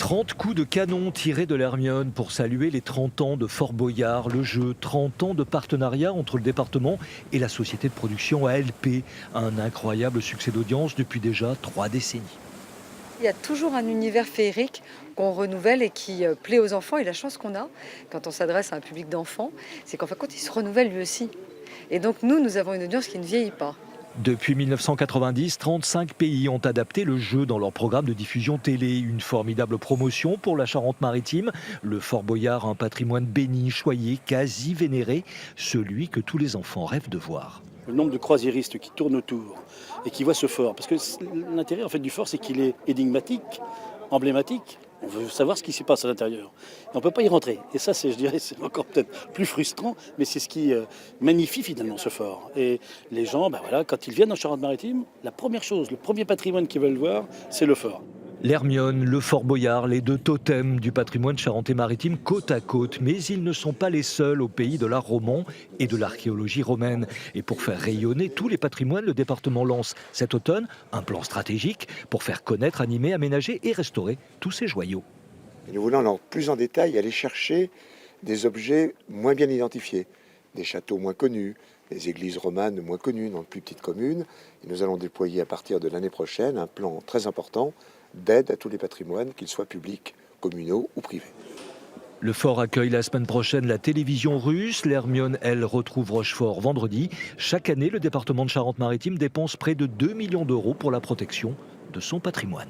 30 coups de canon tirés de l'Hermione pour saluer les 30 ans de Fort Boyard, le jeu. 30 ans de partenariat entre le département et la société de production ALP. Un incroyable succès d'audience depuis déjà 3 décennies. Il y a toujours un univers féerique qu'on renouvelle et qui plaît aux enfants. Et la chance qu'on a, quand on s'adresse à un public d'enfants, c'est qu'en fin de compte, il se renouvelle lui aussi. Et donc nous avons une audience qui ne vieillit pas. Depuis 1990, 35 pays ont adapté le jeu dans leur programme de diffusion télé. Une formidable promotion pour la Charente-Maritime. Le Fort Boyard, un patrimoine béni, choyé, quasi vénéré, celui que tous les enfants rêvent de voir. Le nombre de croisiéristes qui tournent autour et qui voient ce fort, parce que l'intérêt en fait du fort, c'est qu'il est énigmatique, emblématique. On veut savoir ce qui s'y passe à l'intérieur. Et on ne peut pas y rentrer. Et ça, je dirais, c'est encore peut-être plus frustrant, mais c'est ce qui magnifie finalement ce fort. Et les gens, quand ils viennent en Charente-Maritime, la première chose, le premier patrimoine qu'ils veulent voir, c'est le fort. L'Hermione, le Fort Boyard, les deux totems du patrimoine charentais-maritime côte à côte. Mais ils ne sont pas les seuls au pays de l'art roman et de l'archéologie romaine. Et pour faire rayonner tous les patrimoines, le département lance cet automne un plan stratégique pour faire connaître, animer, aménager et restaurer tous ces joyaux. Et nous voulons alors plus en détail aller chercher des objets moins bien identifiés, des châteaux moins connus, des églises romanes moins connues dans de plus petites communes. Et nous allons déployer à partir de l'année prochaine un plan très important d'aide à tous les patrimoines, qu'ils soient publics, communaux ou privés. Le fort accueille la semaine prochaine la télévision russe. L'Hermione, elle, retrouve Rochefort vendredi. Chaque année, le département de Charente-Maritime dépense près de 2 millions d'euros pour la protection de son patrimoine.